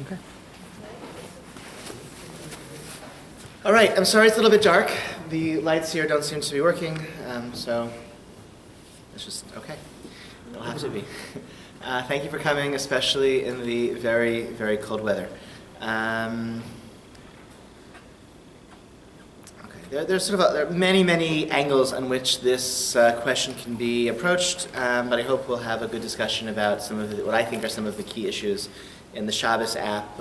Okay. All right, I'm sorry it's a little bit dark. The lights here don't seem to be working, so it's just, okay. It'll have to be. Thank you for coming, especially in the very, very cold weather. There's there are many, many angles on which this question can be approached, but I hope we'll have a good discussion about some of what I think are some of the key issues in the Shabbos app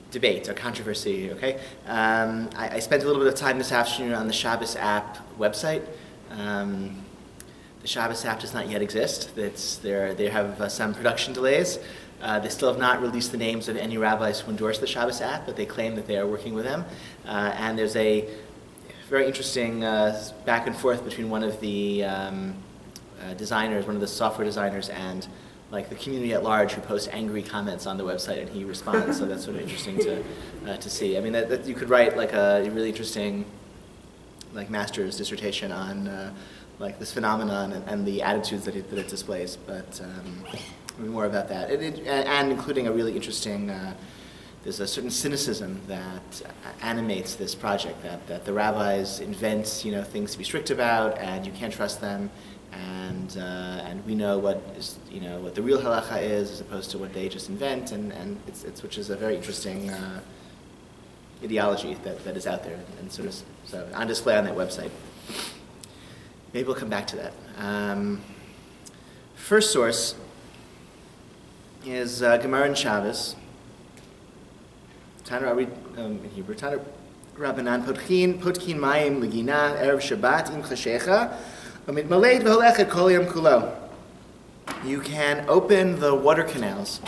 debate or controversy. Okay, I spent a little bit of time this afternoon on the Shabbos app website. The Shabbos app does not yet exist. They have some production delays. They still have not released the names of any rabbis who endorse the Shabbos app, but they claim that they are working with them. And there's a very interesting back and forth between one of the designers, one of the software designers, and like the community at large, who posts angry comments on the website, and he responds. So that's sort of interesting to see. I mean, that you could write like a really interesting like master's dissertation on like this phenomenon and the attitudes that it displays. But more about that, and including a really interesting. There's a certain cynicism that animates this project. That the rabbis invent, things to be strict about, and you can't trust them. And we know what is, what the real halacha is, as opposed to what they just invent, and it's which is a very interesting ideology that is out there, and sort of so on display on that website. Maybe we'll come back to that. First source is Gemara in Shabbos. Tana in Hebrew. Tana Rabbanan Potkin Mayim Legina Erev Shabbat Im Chashecha Amid Maled V'Holechet Kol Yom Kulo. You can open the water canals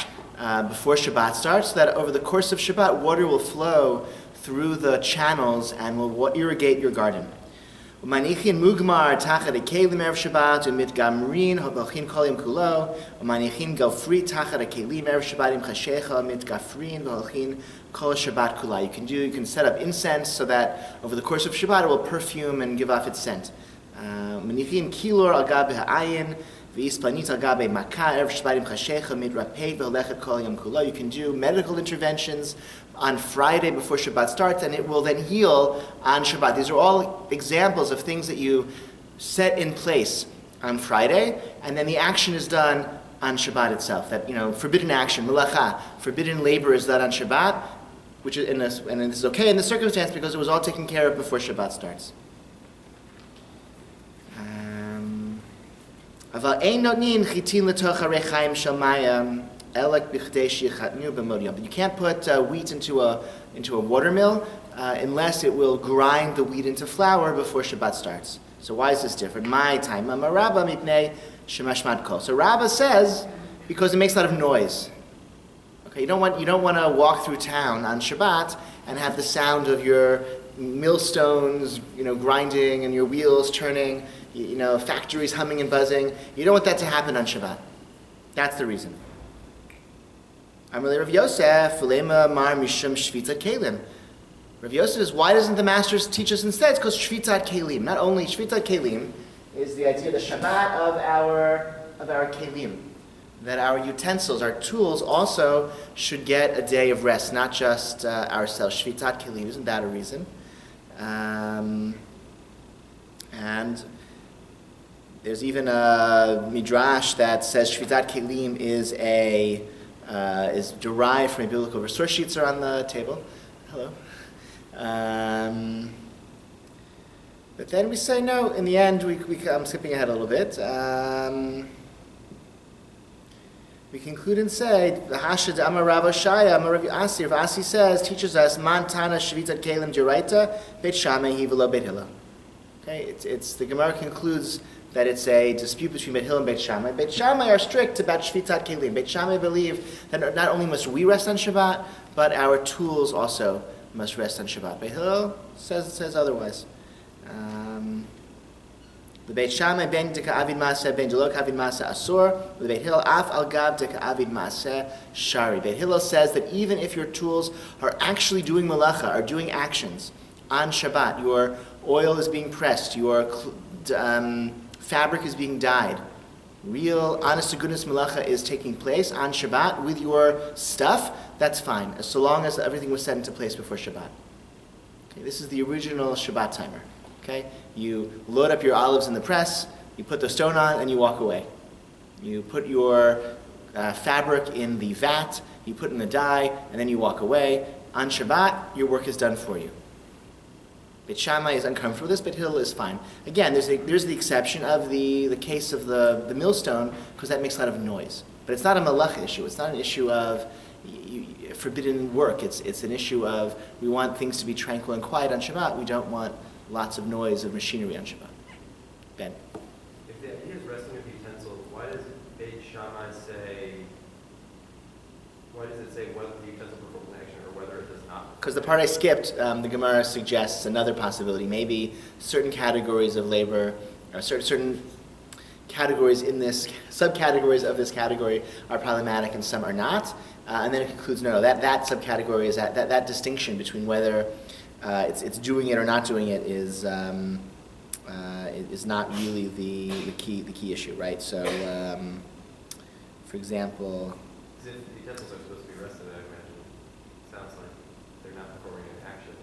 before Shabbat starts, so that over the course of Shabbat, water will flow through the channels and will irrigate your garden. Umanichin mugmar tachat kelim erev Shabbat umit gamrin hobachin kol yom kulo. Umanichin gofri tachat kelim erev Shabbat im chashecha umit gafrin v'holchin kol Shabbat kula. You can set up incense so that over the course of Shabbat it will perfume and give off its scent. Umanichin kilor al gabe ha'ayin v'isplanit al gabe makah erev Shabbat im chashecha umit rapei v'holechet kol yom kulo. You can do medical interventions on Friday before Shabbat starts, and it will then heal on Shabbat. These are all examples of things that you set in place on Friday, and then the action is done on Shabbat itself. That, forbidden action, melacha, forbidden labor is done on Shabbat, which is and this is okay in this circumstance because it was all taken care of before Shabbat starts. But you can't put wheat into a watermill unless it will grind the wheat into flour before Shabbat starts. So why is this different? My time. So Rabbi says because it makes a lot of noise. Okay, you don't want to walk through town on Shabbat and have the sound of your millstones, grinding and your wheels turning, factories humming and buzzing. You don't want that to happen on Shabbat. That's the reason. Rav Yosef, Mar Mishum Shvitat Kelim. Rav Yosef says, why doesn't the Masters teach us instead? It's because Shvitat Kelim. Not only Shvitat Kelim is the idea, the Shabbat of our Kelim, that our utensils, our tools, also should get a day of rest, not just ourselves. Shvitat Kelim, isn't that a reason? And there's even a Midrash that says Shvitat Kelim is derived from a biblical verse. Source sheets are on the table. Hello. But then we say no. In the end, I'm skipping ahead a little bit. We conclude and say the Hashad Amar Rav Shaya Amar Rav Asi. Rav Asi teaches us Mantana Shvitat Kelim Deraita Beit Shammai Hivelo Beit Hillel. Okay, it's the Gemara concludes that it's a dispute between Beit Hillel and Beit Shammai. Beit Shammai are strict about Shvitat Kelim. Beit Shammai believe that not only must we rest on Shabbat, but our tools also must rest on Shabbat. Beit Hillel says otherwise. The Beit Shammai ben deka avid maaseh ben delok avid maaseh asur. The Beit Hillel af al gab deka avid maaseh shari. Beit Hillel says that even if your tools are actually doing malacha, are doing actions on Shabbat, your oil is being pressed, your fabric is being dyed, real, honest to goodness malacha is taking place on Shabbat with your stuff, that's fine, so long as everything was set into place before Shabbat. Okay, this is the original Shabbat timer. Okay, you load up your olives in the press, you put the stone on, and you walk away. You put your fabric in the vat, you put in the dye, and then you walk away. On Shabbat, your work is done for you. Beit Shammai is uncomfortable with this, Beit Hillel is fine. Again, there's the exception of the case of the millstone, because that makes a lot of noise. But it's not a malach issue. It's not an issue of forbidden work. It's an issue of we want things to be tranquil and quiet on Shabbat. We don't want lots of noise of machinery on Shabbat. Ben? If the idea is resting with utensils, why does Beit Shammai say, why does it say whether the utensil performs an action or whether it does not? Because the part I skipped, the Gemara suggests another possibility. Maybe certain categories of labor, or certain categories in this, subcategories of this category are problematic and some are not. And then it concludes, no, that subcategory is that distinction between whether it's doing it or not doing it is not really the key issue, right? So, for example, if the utensils are supposed to be rested, I imagine, sounds like they're not performing an action.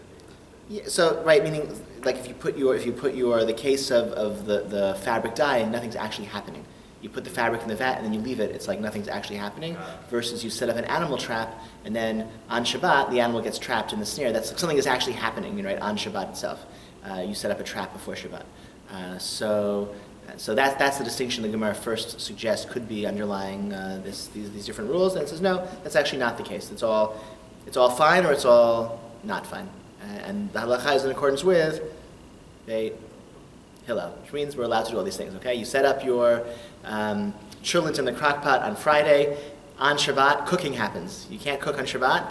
Yeah, so right, meaning like if you put your the case of the fabric dye, nothing's actually happening. You put the fabric in the vat and then you leave it, it's like nothing's actually happening, versus you set up an animal trap and then on Shabbat the animal gets trapped in the snare. That's something that's actually happening, right, on Shabbat itself. You set up a trap before Shabbat. So that's the distinction the Gemara first suggests could be underlying these different rules. And it says, no, that's actually not the case. It's all fine or it's all not fine. And the halacha is in accordance with Beit Hillel, which means we're allowed to do all these things. Okay, you set up your churlant in the crock pot on Friday. On Shabbat, cooking happens. You can't cook on Shabbat,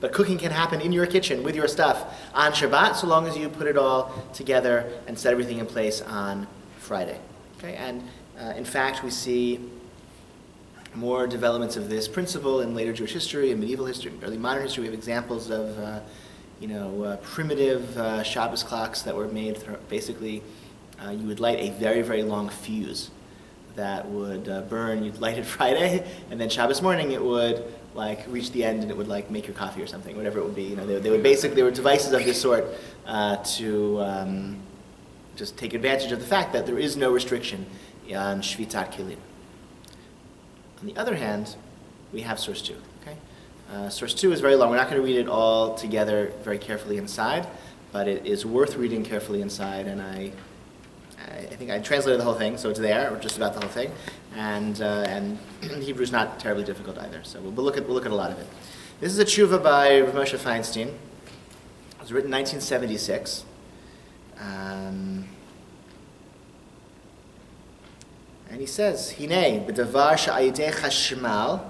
but cooking can happen in your kitchen with your stuff on Shabbat, so long as you put it all together and set everything in place on Friday. Okay, and in fact, we see more developments of this principle in later Jewish history, in medieval history, early modern history. We have examples of primitive Shabbos clocks that were made. Basically, you would light a very, very long fuse that would burn. You'd light it Friday, and then Shabbos morning it would reach the end, and it would make your coffee or something, whatever it would be. They were devices of this sort to just take advantage of the fact that there is no restriction on Shvitat Kelim. On the other hand, we have source 2. Okay, source 2 is very long. We're not going to read it all together very carefully inside, but it is worth reading carefully inside. And I think I translated the whole thing, so it's there, or just about the whole thing. And Hebrew is not terribly difficult either. So we'll look at a lot of it. This is a tshuva by Rav Moshe Feinstein. It was written in 1976. And he says, "Hinei b'davar she'ayidei chashmal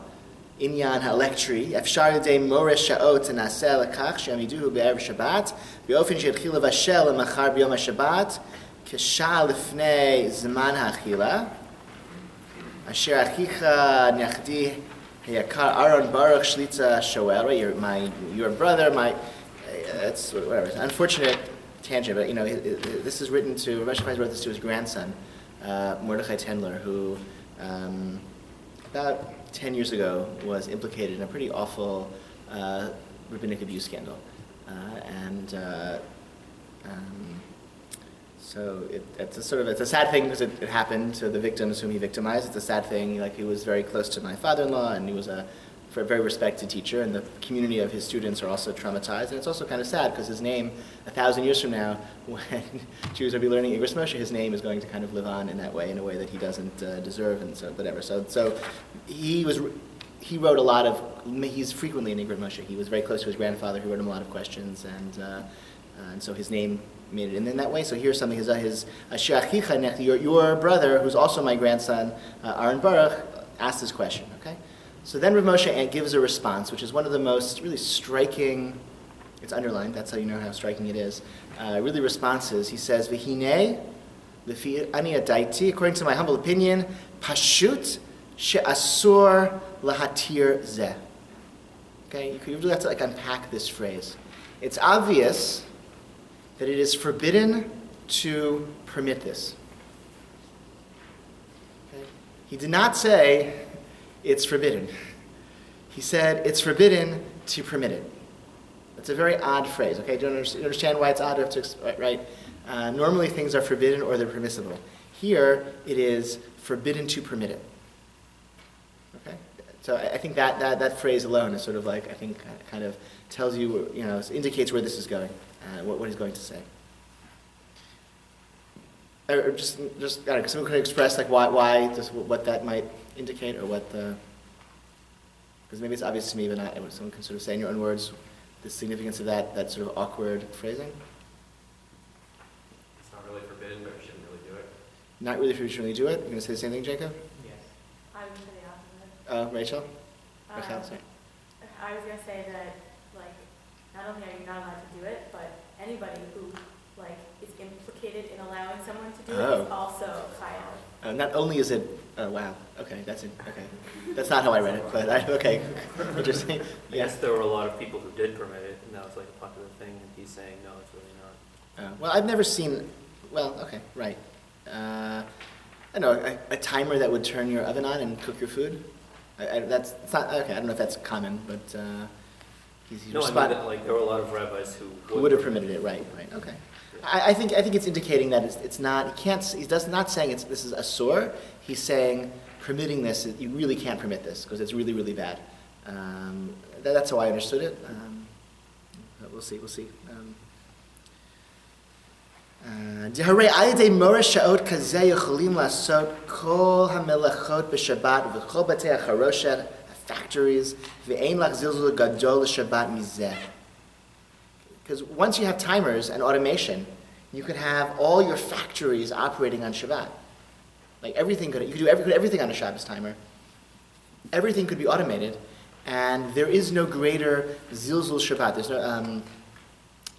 inyan ha'elektri efshar yidei moreh sha'ot naseh lekach she'amiduhu be'erev Shabbat be'ofen she'yatchil levashel lemachar b'yom ha'Shabbat כשעה לפני זמן האכילה, אשר אחיך נכדי היקר אהרון ברוך שליטה שואל, your brother, it's whatever, it's an unfortunate tangent, but this is written to, Rabbi wrote this to his grandson, Mordechai Tendler, who about 10 years ago was implicated in a pretty awful rabbinic abuse scandal. So it's a sad thing because it happened to the victims whom he victimized. It's a sad thing. He was very close to my father-in-law, and he was a very respected teacher, and the community of his students are also traumatized. And it's also kind of sad because his name, 1,000 years from now, when Jews will be learning Igros Moshe, his name is going to kind of live on in that way, in a way that he doesn't deserve, and so whatever. So he wrote a lot of. He's frequently in Igros Moshe. He was very close to his grandfather, who wrote him a lot of questions, and so his name made it in that way. So here's something, your brother, who's also my grandson, Aaron Baruch, asked this question, okay? So then Rav Moshe gives a response, which is one of the most really striking, it's underlined, that's how you know how striking it is, really responses. He says, V'hinei, l'fi ani adaiti, according to my humble opinion, pashut she'asur lahatir zeh. Okay, you really have to unpack this phrase. It's obvious that it is forbidden to permit this. Okay? He did not say it's forbidden. He said it's forbidden to permit it. That's a very odd phrase, okay? Do you understand why it's odd? Right? Normally things are forbidden or they're permissible. Here, it is forbidden to permit it. Okay? So I think that phrase alone is sort of like, I think, kind of tells you, indicates where this is going, what he's going to say. Or just someone could express like why, just what that might indicate, or what the, because maybe it's obvious to me, but not, someone can sort of say in your own words the significance of that sort of awkward phrasing. It's not really forbidden, but we shouldn't really do it. Not really forbidden, shouldn't really do it. You're going to say the same thing, Jacob? Yes. I would say the opposite. Rachel? Rachel, sorry. I was going to say that, like, not only are you not allowed to do it, but anybody who, like, is implicated in allowing someone to do it is also chayav. Not only is it, wow, okay, that's it, okay. That's not how I read it, but okay, interesting. I guess there were a lot of people who did permit it, and that was like a popular thing, and he's saying, no, it's really not. Well, I've never seen, okay, right. I don't know, a timer that would turn your oven on and cook your food? It's not, okay, I don't know if that's common, but he's No, I mean, that, like, there were a lot of rabbis who would have permitted it, right, okay. I think it's indicating that it's not, he's not saying this is asur, he's saying permitting this, you really can't permit this, because it's really, really bad. That's how I understood it. But we'll see. Factories, because once you have timers and automation, you could have all your factories operating on Shabbat. Like you could do everything on a Shabbos timer. Everything could be automated, and there is no greater zilzul Shabbat. There's no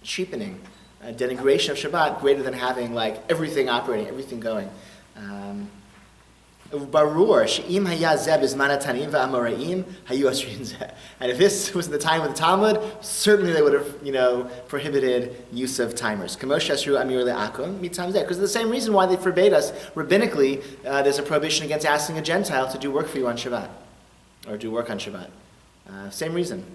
cheapening, denigration of Shabbat greater than having like everything operating, everything going. Barur she'im haya zeh bizman hatanim va'amoraim hayu asrin zeh. And if this was in the time of the Talmud, certainly they would have, prohibited use of timers. Kamosh asru amir le'akum mitam zeh. Because of the same reason why they forbade us rabbinically, there's a prohibition against asking a Gentile to do work for you on Shabbat, or do work on Shabbat. Same reason.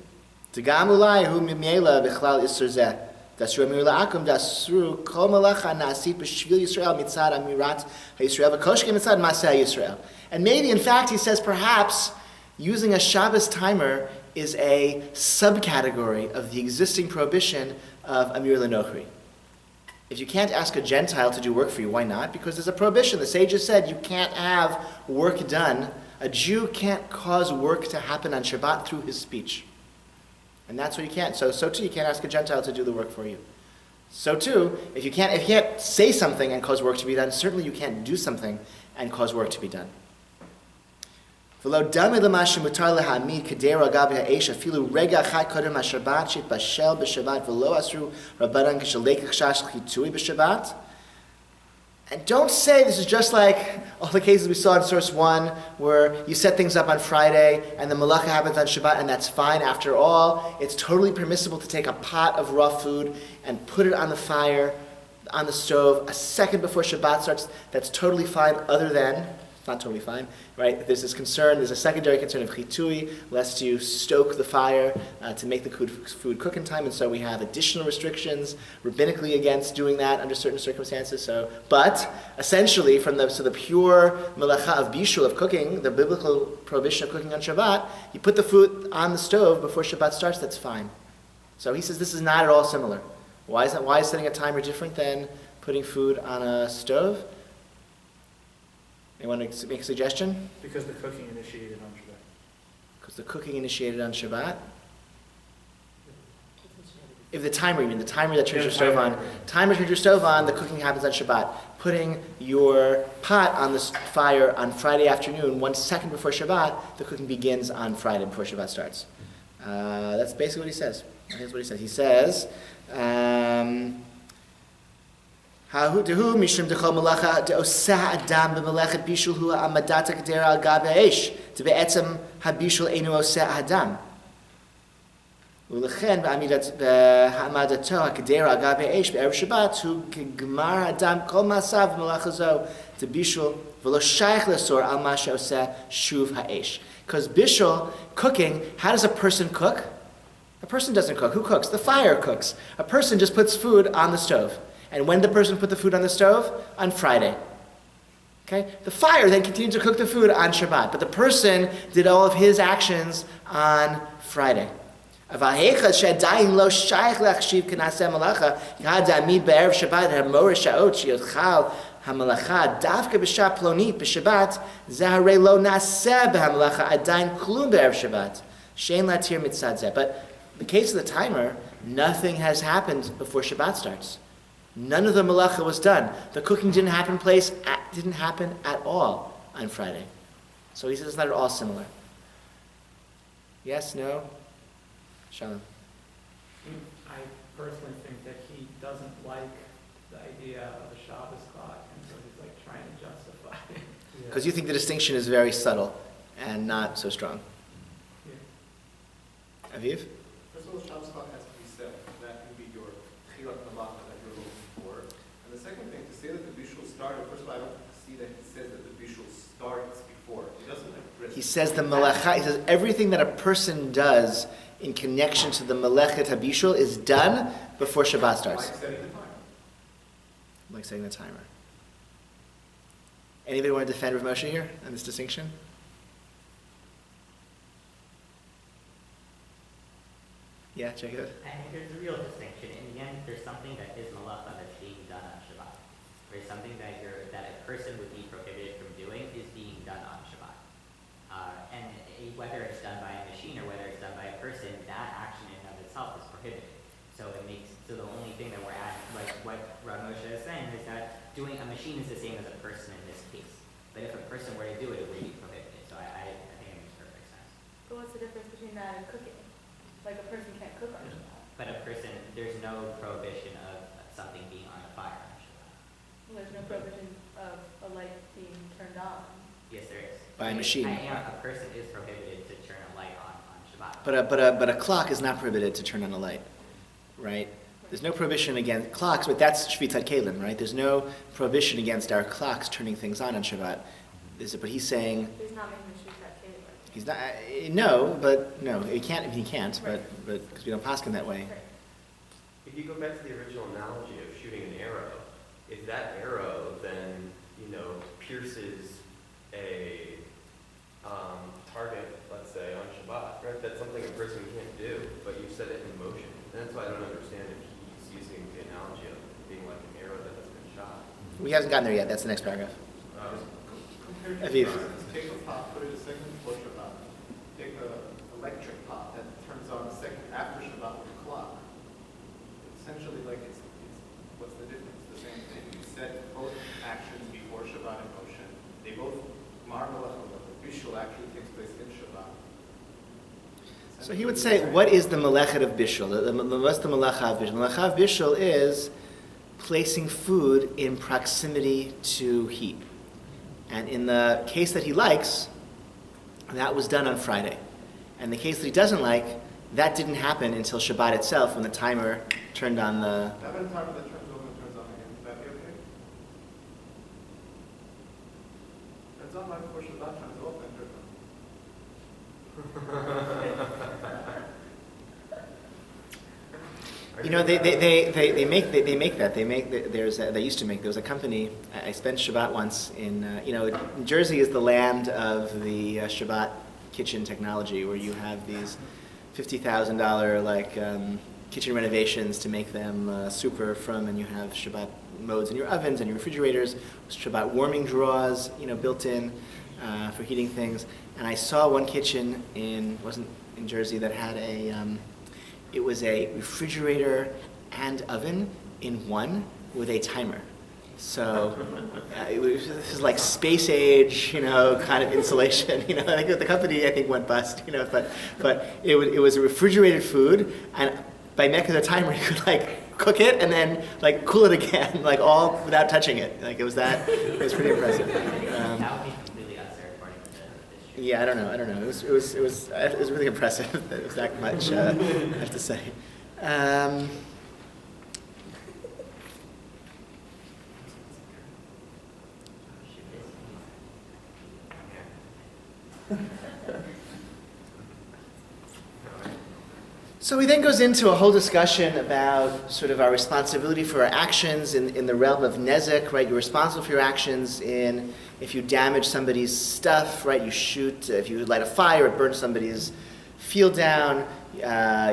T'gam ulai hu mimela b'chlal isur zeh. Dasru amir le'akum dasru kol malacha na'asit b'shvil Yisrael mitzad amirat ha'Yisrael v'koshke mitzad maseh Yisrael. And maybe, in fact, he says perhaps using a Shabbos timer is a subcategory of the existing prohibition of amir le'nochri. If you can't ask a Gentile to do work for you, why not? Because there's a prohibition. The sages said you can't have work done. A Jew can't cause work to happen on Shabbat through his speech. And that's what you can't. So too, you can't ask a Gentile to do the work for you. So too, if you can't say something and cause work to be done, certainly you can't do something and cause work to be done. And don't say this is just like all the cases we saw in source 1, where you set things up on Friday and the malacha happens on Shabbat, and that's fine. After all, it's totally permissible to take a pot of raw food and put it on the fire, on the stove, a second before Shabbat starts. That's totally fine, other than, it's not totally fine, right? There's a secondary concern of chitui, lest you stoke the fire to make the food cook in time, and so we have additional restrictions rabbinically against doing that under certain circumstances. But essentially, from the pure melacha of bishul, of cooking, the biblical prohibition of cooking on Shabbat, you put the food on the stove before Shabbat starts, that's fine. So he says this is not at all similar. Why is setting a timer different than putting food on a stove? Anyone want to make a suggestion? Because the cooking initiated on Shabbat. Because the cooking initiated on Shabbat? If the timer, you mean the timer that turns your stove on. Timer turns your stove on, the cooking happens on Shabbat. Putting your pot on the fire on Friday afternoon, 1 second before Shabbat, the cooking begins on Friday before Shabbat starts. That's basically what he says. Here's what he says. He says, Ha'hu mishum dechol malacha de'oseh adam b'melechet bishul hu ha'amadat ha'kedera al gab ha'esh de'be'etzem ha'bishul einu oseh adam u'lechen b'hamadato ha'kedera al gab ha'esh be'erev Shabbat hu k'gmar adam kol masav b'melacha zo de'bishul v'lo shaykh l'asur al ma she'oseh shuv ha'esh. Because bishul, cooking, how does a person cook? A person doesn't cook. Who cooks? The fire cooks. A person just puts food on the stove. And when the person put the food on the stove? On Friday. Okay? The fire then continued to cook the food on Shabbat. But the person did all of his actions on Friday. But the case of the timer, nothing has happened before Shabbat starts. None of the malacha was done. The cooking didn't happen at all on Friday. So he says it's not at all similar. Yes, no? Shalom. I personally think that he doesn't like the idea of a Shabbos clock, and so he's like trying to justify it. Because you think the distinction is very subtle and not so strong. Yeah. Aviv? First of all, Shabbos clock has to be set. That would be your chilat malacha that you're looking for. And the second thing, to say that the bishul started, first of all, I don't see that he says that the bishul starts before. He doesn't address. He says the malacha, he says everything that a person does in connection to the melechet habishul is done before Shabbat starts. Like setting the timer. Like setting the timer. Anybody want to defend Rav Moshe here on this distinction? Yeah, check it out. I think there's a real distinction. In the end, there's something that is malacha that's being done on Shabbat. There's something that a person would be prohibited from doing is being done on Shabbat. Whether it's done by a machine or whether it's done by a person, that action in and of itself is prohibited. So the only thing that we're at, like what Rav Moshe is saying, is that doing a machine is the same as a person in this case. But if a person were to do it, it would be prohibited. So I think it makes perfect sense. But what's the difference between that and cooking? Like a person can't cook on Shabbat. But a person, there's no prohibition of something being on a fire on Shabbat. Well, there's no prohibition of a light being turned on. Yes, there is. By a machine. A person is prohibited to turn a light on Shabbat. But a clock is not prohibited to turn on a light, right? There's no prohibition against clocks, but that's Shvitat Kelim, right? There's no prohibition against our clocks turning things on Shabbat. But he's saying He's not making the Shvitat Kelim. he's not. No, he can't. He can't. But because we don't paskin that way. Right. If you go back to the original analogy of shooting an arrow, if that arrow then, pierces a target, let's say, on Shabbat, right? That's something a person can't do, but you set it in motion. And that's why I don't understand if he's using the analogy of being like an arrow that has been shot. We haven't gotten there yet. That's the next paragraph. Aviv. Take a pot, put it a second before Shabbat. Take an electric pot that turns on a second after Shabbat with a clock. Essentially, what's the difference? The same thing. You set both actions before Shabbat in motion. They both marmalach, the bishul actually takes place in Shabbat. So he would say, what is the melechet of bishul? What's the melacha of bishul? Melacha of bishul is placing food in proximity to heat. And in the case that he likes, that was done on Friday. And the case that he doesn't like, that didn't happen until Shabbat itself, when the timer turned on the... How about a timer that turns on and turns on again? Would that be okay? Turns on right before Shabbat, turns off, and turns There was a company. I spent Shabbat once in Jersey is the land of the Shabbat kitchen technology, where you have these $50,000 kitchen renovations to make them super from, and you have Shabbat modes in your ovens and your refrigerators, Shabbat warming drawers, built in for heating things. And I saw one kitchen wasn't in Jersey, that had it was a refrigerator and oven in one with a timer. So this is like space age, kind of insulation. I think the company went bust. But it was a refrigerated food, and by making the timer, you could cook it and then cool it again, all without touching it. It was pretty impressive. That would be completely unfair according to this. Yeah, I don't know. It was really impressive. It was that much. I have to say. So he then goes into a whole discussion about sort of our responsibility for our actions in the realm of nezek, right? You're responsible for your actions in if you damage somebody's stuff, right? You shoot, if you light a fire, it burns somebody's field down,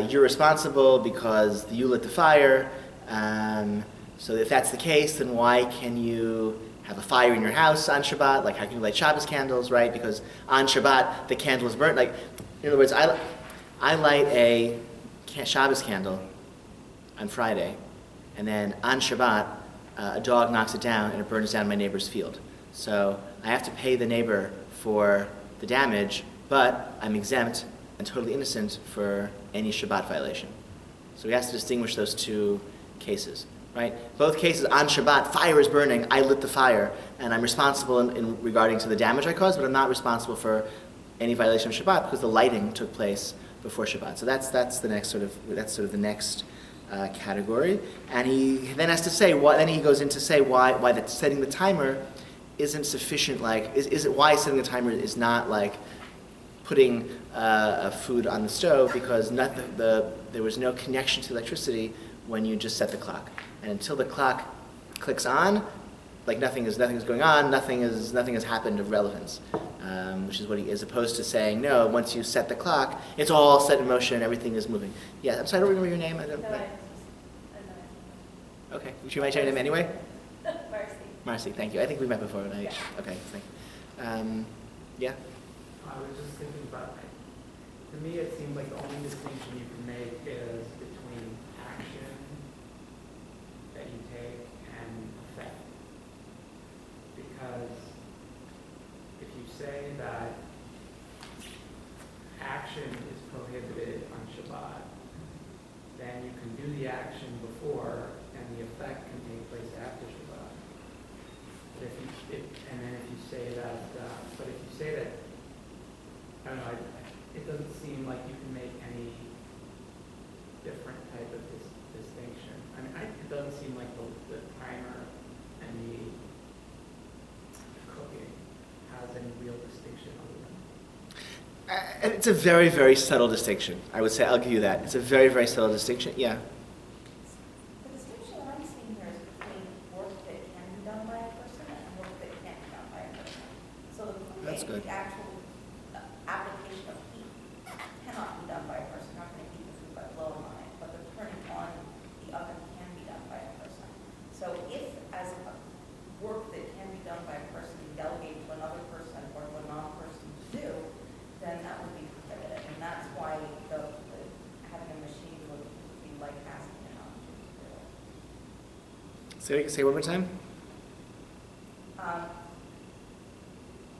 you're responsible because you lit the fire. So if that's the case, then why can you have a fire in your house on Shabbat? Like, how can you light Shabbos candles, right? Because on Shabbat, the candle is burnt. Like, in other words, I light a Shabbos candle on Friday, and then on Shabbat, a dog knocks it down and it burns down my neighbor's field. So I have to pay the neighbor for the damage, but I'm exempt and totally innocent for any Shabbat violation. So he has to distinguish those two cases, right? Both cases on Shabbat, fire is burning, I lit the fire, and I'm responsible in regarding to the damage I caused, but I'm not responsible for any violation of Shabbat because the lighting took place before Shabbat. So that's the next the next category. And he then has to say then he goes in to say why that setting the timer isn't sufficient. Like, is it why setting the timer is not like putting food on the stove, because there was no connection to electricity when you just set the clock, and until the clock clicks on, like nothing is going on, nothing has happened of relevance, which is what he, as opposed to saying no, once you set the clock, it's all set in motion, everything is moving. Yeah, I'm sorry, I don't remember your name. Okay, would you mind sharing your name anyway? Marcy, thank you. I think we met before, right? Yeah. Okay, thank you. Yeah. I was just thinking about, to me, it seems like the only distinction you can make is between action that you take and effect. Because if you say that action is prohibited on Shabbat, then you can do the action before and the effect can take place after Shabbat. But and then if you say that, I don't know, it doesn't seem like you can make any different type of distinction. I mean, it doesn't seem like the timer and the cooking has any real distinction other than. It's a very, very subtle distinction. I would say, I'll give you that. It's a very, very subtle distinction. Yeah. The distinction that I'm seeing here is between work that can be done by a person and work that can't be done by a person. So That's good. the actual application of heat cannot be done by a person. You're not going to heat the food by blowing on it, but the turning on the oven can be done by a person. So if, as a work that can be done by a person, you delegate to another person or to a non-person to do, then that would be prohibited. And that's why having a machine would be like asking an object to do it. Say one more time.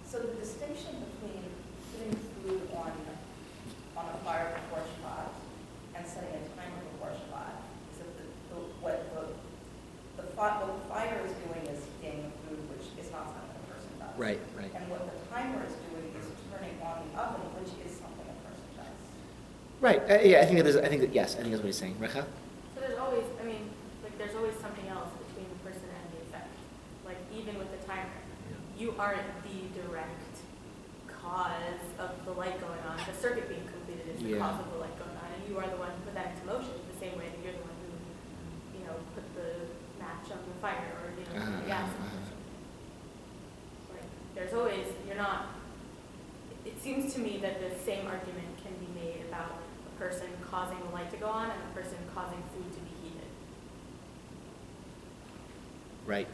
So the distinction between putting food on a fire before Shabbat and setting a timer before Shabbat is that what the fire is doing is heating the food, which is not something a person does. Right. And what the timer is doing is turning on the oven, which is something a person does. Right. Yeah. I think that's what he's saying. Recha? So there's always something else between the person and the effect. Like, even with the timer, you aren't the direct cause of the light going on. The circuit being completed is the cause of the light going on, and you are the one who put that into motion, the same way that you're the one who, put the match on the fire or, the gas in motion. Like, there's always, it seems to me that the same argument can be made about a person causing the light to go on and a person causing food to be heated. Right.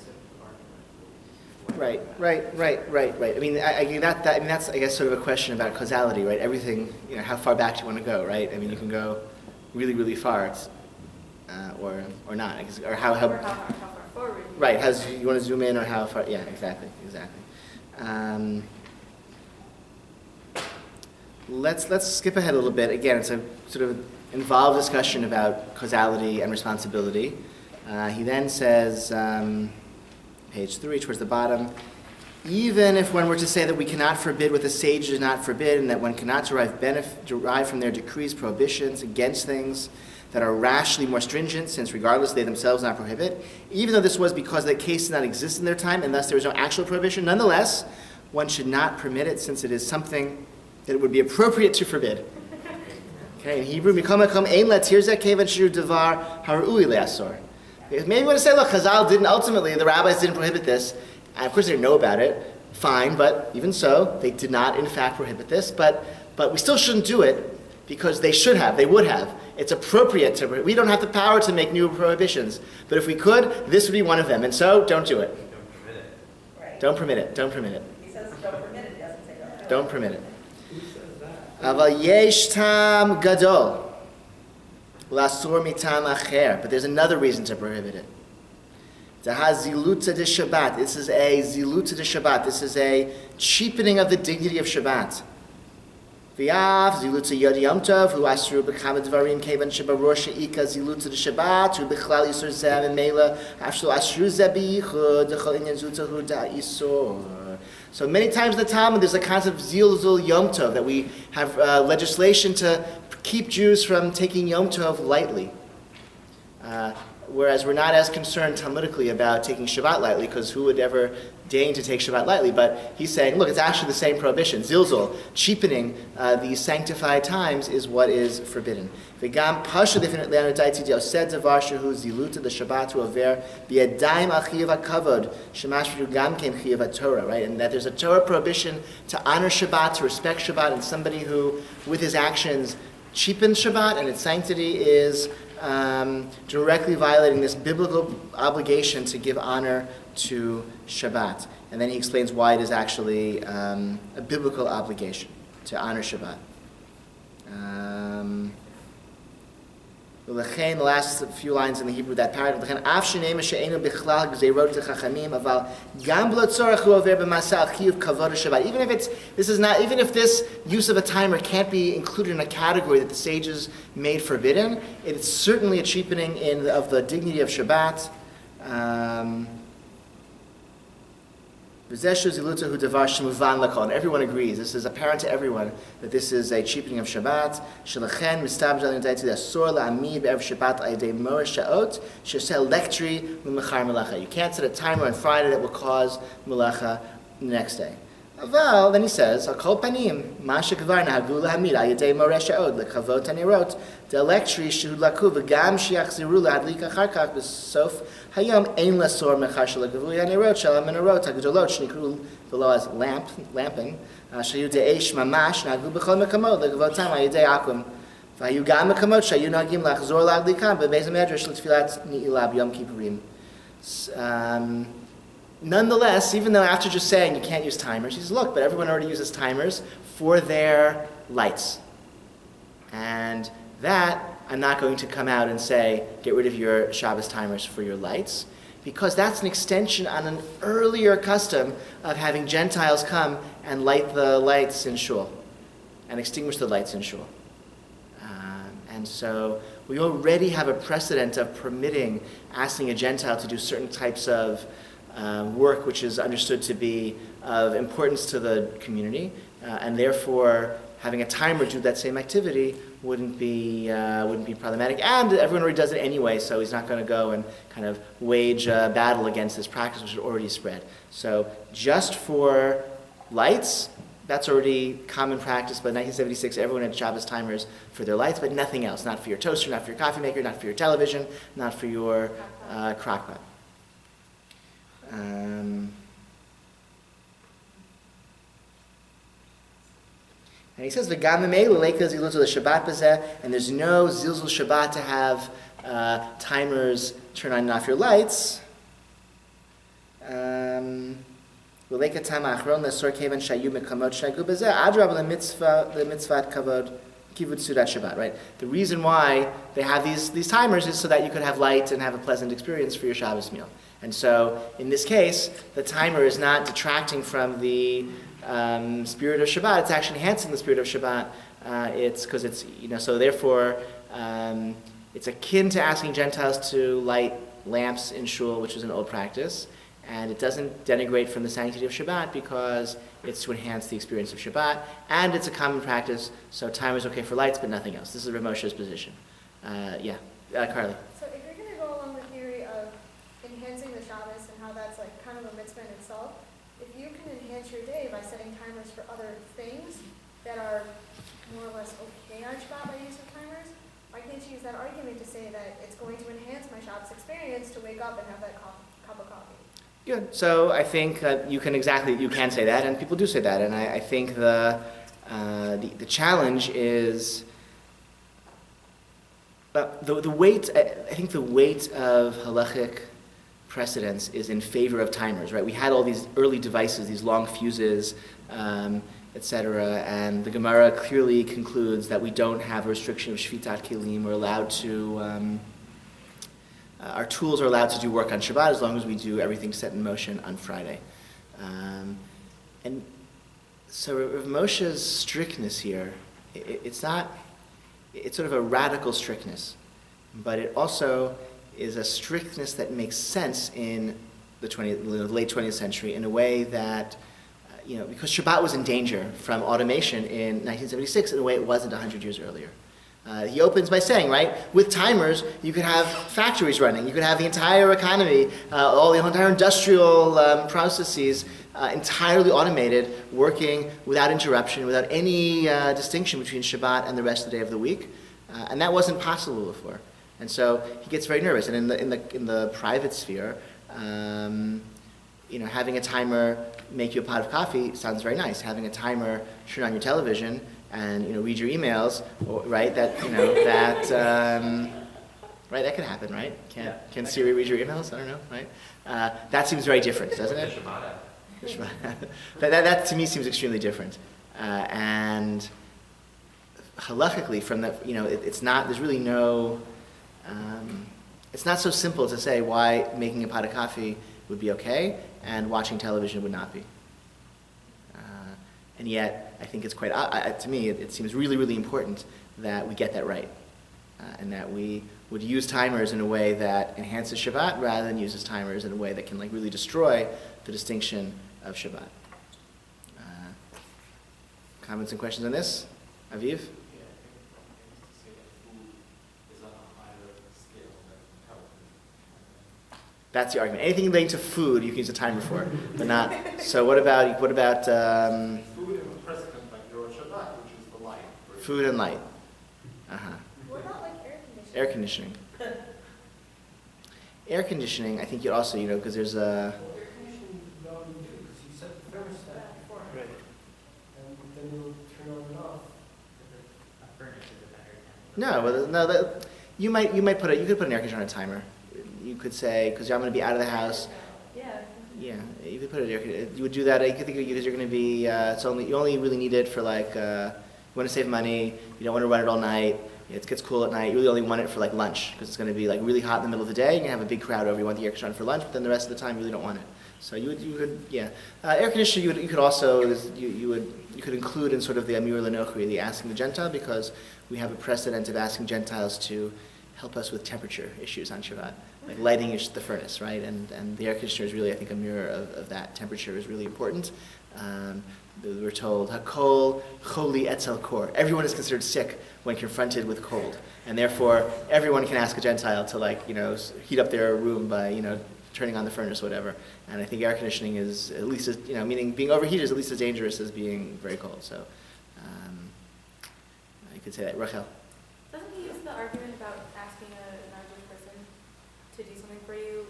Right. I mean, that's, I guess, sort of a question about causality, right? Everything, how far back do you want to go, right? I mean, you can go really, really far, or not, I guess, or how far forward. Right. You want to zoom in, or how far? Yeah, exactly. Let's skip ahead a little bit. Again, it's a sort of involved discussion about causality and responsibility. He then says. Page 3, towards the bottom. Even if one were to say that we cannot forbid what the sage does not forbid, and that one cannot derive from their decrees prohibitions against things that are rationally more stringent, since regardless they themselves not prohibit, even though this was because that case did not exist in their time, and thus there was no actual prohibition, nonetheless, one should not permit it, since it is something that it would be appropriate to forbid. Okay, in Hebrew, mikol makom ein latir zeh kevan shiru davar harui le'asor. Maybe you want to say, look, Chazal didn't ultimately, the rabbis didn't prohibit this, and of course they didn't know about it. Fine, but even so, they did not in fact prohibit this. But we still shouldn't do it because they should have, they would have. It's appropriate to. We don't have the power to make new prohibitions, but if we could, this would be one of them. And so, don't do it. Don't permit it. Right. Don't permit it. Don't permit it. He says don't permit it, he doesn't say don't do it. Don't permit it. Who says that? Aval yesh tam gadol lasur mitam acher. But there's another reason to prohibit it. Zahaz ziluta de Shabbat. This is a ziluta de Shabbat. This is a cheapening of the dignity of Shabbat. V'yav ziluta yod yom tov hu asru b'kama dvarim kevan shebarosh she'ika ziluta de Shabbat hu b'chlal yisur zeh v'meila afshlo asru zeh b'yichud d'chol inyan zuta hu da yisur. So many times in the Talmud there's a concept of zilzul yom tov, that we have legislation to keep Jews from taking yom tov lightly. Whereas we're not as concerned Talmudically about taking Shabbat lightly, because who would ever deign to take Shabbat lightly? But he's saying, look, it's actually the same prohibition. Zilzul, cheapening these sanctified times, is what is forbidden. V'gam pasha definitely anodaited yosed davar shehu ziluta the Shabbat hu aver b'yadayim al chiyuv hakavod shemashru gam kem chiyuv Torah, right? And that there's a Torah prohibition to honor Shabbat, to respect Shabbat, and somebody who, with his actions, cheapens Shabbat and its sanctity is directly violating this biblical obligation to give honor to Shabbat. And then he explains why it is actually a biblical obligation to honor Shabbat. The last few lines in the Hebrew, that paragraph. Even if this use of a timer can't be included in a category that the sages made forbidden, it's certainly a cheapening of the dignity of Shabbat. And everyone agrees, this is apparent to everyone, that this is a cheapening of Shabbat. You can't set a timer on Friday that will cause melacha the next day. Well, then he says, "Akol panim, ma shekvar nahagu lahamid al yedei moreh sha'od lekavot hanerot de'elektri shehudlaku v'gam shiachziru lahadlik achar kach b'sof hayom ein lasor mechar shelagavui hanerot shel hamenorot hagdolot shnikru below as lamping shayu de'esh mamash nahagu b'chol mekamot lekavotam al yedei akum v'hayu gam mekamot shayu nahagim lachzor lahadlikam b'beis hamedrash l'tfilat ni'ilah b'yom kippurim." Nonetheless, even though after just saying you can't use timers, he says, look, but everyone already uses timers for their lights. And that, I'm not going to come out and say, get rid of your Shabbos timers for your lights, because that's an extension on an earlier custom of having Gentiles come and light the lights in shul, and extinguish the lights in shul. And so we already have a precedent of permitting, asking a Gentile to do certain types of work which is understood to be of importance to the community, and therefore having a timer do that same activity wouldn't be problematic. And everyone already does it anyway, so he's not going to go and kind of wage a battle against this practice which is already spread. So just for lights, that's already common practice. But in 1976, everyone had Shabbos timers for their lights, but nothing else. Not for your toaster, not for your coffee maker, not for your television, not for your crock pot. And he says, and there's no zilzul Shabbat to have timers turn on and off your lights. The reason why they have these timers is so that you could have light and have a pleasant experience for your Shabbos meal. And so, in this case, the timer is not detracting from the spirit of Shabbat. It's actually enhancing the spirit of Shabbat. It's because it's, so therefore, it's akin to asking Gentiles to light lamps in shul, which is an old practice. And it doesn't denigrate from the sanctity of Shabbat because it's to enhance the experience of Shabbat. And it's a common practice, so time is okay for lights, but nothing else. This is Rav Moshe's position. Carly. So if you're going to go along the theory of enhancing the Shabbos and how that's like kind of a mitzvah in itself, if you can enhance your day by setting timers for other things that are more or less okay on Shabbat by use of timers, why can't you use that argument to say that it's going to enhance my Shabbos experience to wake up and have that cup of coffee? Good. So I think you can say that, and people do say that, and I think the challenge is the weight. I think the weight of halachic precedence is in favor of timers, right? We had all these early devices, these long fuses, etc., and the Gemara clearly concludes that we don't have a restriction of shvitat kelim. We're allowed to. Our tools are allowed to do work on Shabbat as long as we do everything set in motion on Friday. And so Rav Moshe's strictness here, it's sort of a radical strictness, but it also is a strictness that makes sense in the late 20th century in a way that, because Shabbat was in danger from automation in 1976 in a way it wasn't 100 years earlier. He opens by saying, right, with timers, you could have factories running, you could have the entire economy, all the entire industrial processes entirely automated, working without interruption, without any distinction between Shabbat and the rest of the day of the week. And that wasn't possible before. And so he gets very nervous. And in the private sphere, having a timer make you a pot of coffee sounds very nice. Having a timer turn on your television and read your emails, right? That that could happen, right? Can Siri read your emails? I don't know, right? That seems very different, doesn't it? That to me seems extremely different, and halachically, from that, it's not. There's really no. It's not so simple to say why making a pot of coffee would be okay and watching television would not be. And yet, I think it's quite, to me, it seems really, really important that we get that right. And that we would use timers in a way that enhances Shabbat rather than uses timers in a way that can really destroy the distinction of Shabbat. Comments and questions on this? Aviv? That's the argument. Anything relating to food, you can use a timer for, but not. So what about food and precedent like your Shabbat, which is the light? Food and light. What about Air conditioning. Air conditioning, I think you also, because there's a. Air conditioning, you do, because you set the thermostat, Right. and then you'll turn on and off. A furnace is a better example. No, you could put an air conditioner on a timer. You could say, because I'm going to be out of the house. Yeah, you could put it. You would do that. You could think because you're going to be. You only really need it for you want to save money. You don't want to run it all night. It gets cool at night. You really only want it for lunch because it's going to be really hot in the middle of the day. You're going to have a big crowd over. You want the air conditioner on for lunch, but then the rest of the time you really don't want it. So you could air conditioner. You could also you could include in sort of the amir lenochri, the asking the Gentile, because we have a precedent of asking Gentiles to help us with temperature issues on Shabbat, like lighting the furnace, right? And the air conditioner is really, I think, a mirror of that. Temperature is really important. We're told, Hakol choli etzel kor. Everyone is considered sick when confronted with cold. And therefore, everyone can ask a Gentile to heat up their room by, turning on the furnace or whatever. And I think air conditioning is at least as, meaning being overheated is at least as dangerous as being very cold. So I could say that. Rachel? Doesn't he use the argument about asking a non-Jewish person to do something for you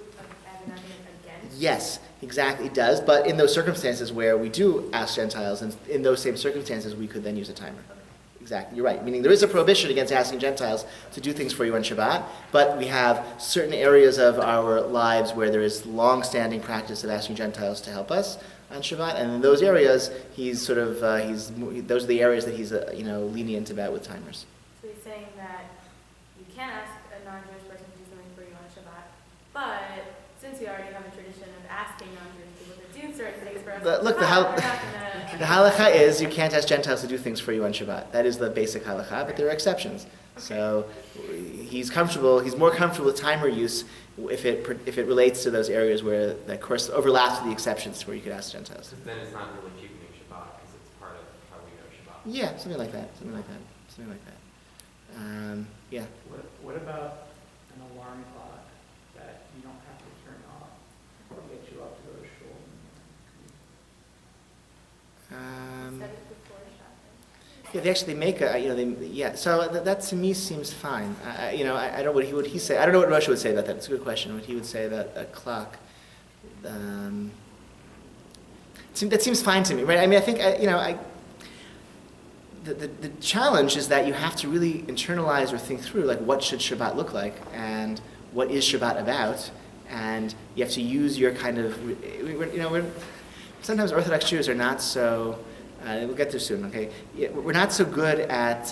as an argument against? Yes, exactly, it does. But in those circumstances where we do ask Gentiles, and in those same circumstances, we could then use a timer. Okay. Exactly, you're right. Meaning there is a prohibition against asking Gentiles to do things for you on Shabbat, but we have certain areas of our lives where there is long-standing practice of asking Gentiles to help us on Shabbat, and in those areas, those are the areas that he's lenient about with timers. So he's saying that you can ask a non-Jewish person to do something for you on Shabbat, but since we already have a tradition of asking non-Jewish people to do certain things for us, Look, the halakha is you can't ask Gentiles to do things for you on Shabbat. That is the basic halakha, but there are exceptions. Okay. So he's more comfortable with timer use if it relates to those areas where that course overlaps with the exceptions where you could ask Gentiles. Because then it's not really keeping Shabbat because it's part of how we know Shabbat. Yeah, something like that. Yeah. What about an alarm clock that you don't have to turn off or get you up to go to shul? Set it before Shabbat. Yeah, they actually make a, so that to me seems fine. I don't know what he say. I don't know what Russia would say about that. It's a good question. What he would say about a clock. That seems fine to me, right? I mean, I think, the challenge is that you have to really internalize or think through, like, what should Shabbat look like, and what is Shabbat about, and you have to use your kind of, sometimes Orthodox Jews are not so, we'll get there soon, okay? We're not so good at,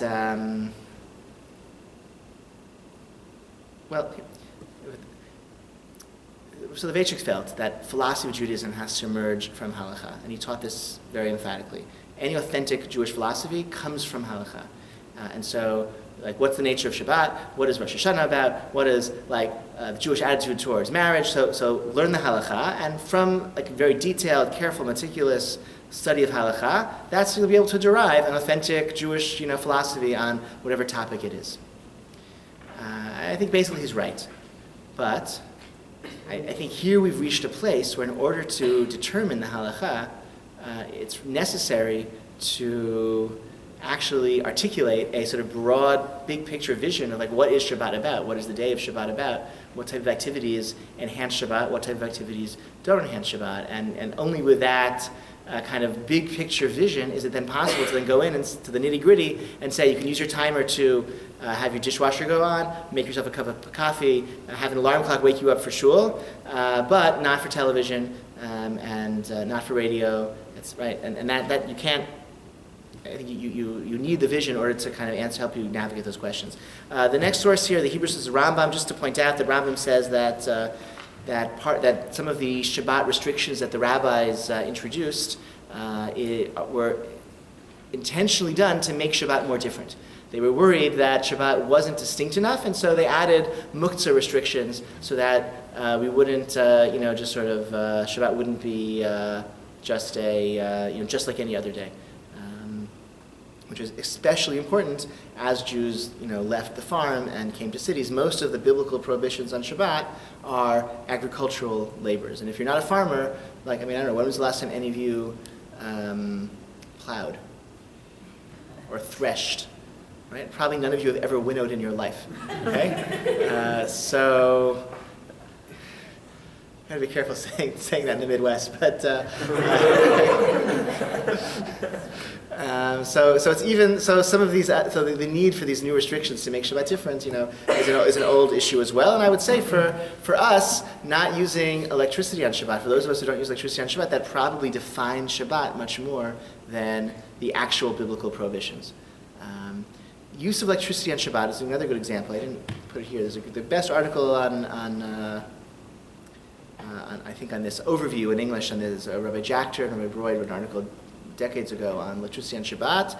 so the Beit felt that philosophy of Judaism has to emerge from halakha, and he taught this very emphatically. Any authentic Jewish philosophy comes from halakha. And so, like, what's the nature of Shabbat? What is Rosh Hashanah about? What is, the Jewish attitude towards marriage? So learn the halakha, and from, a very detailed, careful, meticulous study of halakha, that's you'll be able to derive an authentic Jewish, philosophy on whatever topic it is. I think basically he's right. But I think here we've reached a place where in order to determine the halakha, it's necessary to actually articulate a sort of broad, big picture vision of what is Shabbat about? What is the day of Shabbat about? What type of activities enhance Shabbat? What type of activities don't enhance Shabbat? And only with that kind of big picture vision is it then possible to then go in and to the nitty gritty and say you can use your timer to have your dishwasher go on, make yourself a cup of coffee, have an alarm clock wake you up for shul, but not for television and not for radio. That's right, and that you can't. I think you need the vision in order to kind of help you navigate those questions. The next source here, the Hebrew says Rambam, just to point out that Rambam says that that some of the Shabbat restrictions that the rabbis introduced were intentionally done to make Shabbat more different. They were worried that Shabbat wasn't distinct enough, and so they added muktzah restrictions so that we wouldn't, Shabbat wouldn't be just just like any other day. Which is especially important as Jews, left the farm and came to cities. Most of the biblical prohibitions on Shabbat are agricultural labors. And if you're not a farmer, I don't know, when was the last time any of you plowed or threshed? Right? Probably none of you have ever winnowed in your life. Okay? So I gotta be careful saying that in the Midwest, but so it's even some of these the need for these new restrictions to make Shabbat different, is an old issue as well. And I would say for us, not using electricity on Shabbat, for those of us who don't use electricity on Shabbat, that probably defines Shabbat much more than the actual biblical prohibitions. Use of electricity on Shabbat is another good example. I didn't put it here. There's the best article on I think on this overview in English, and there's Rabbi Jachter and Rabbi Broid wrote an article decades ago on electricity on Shabbat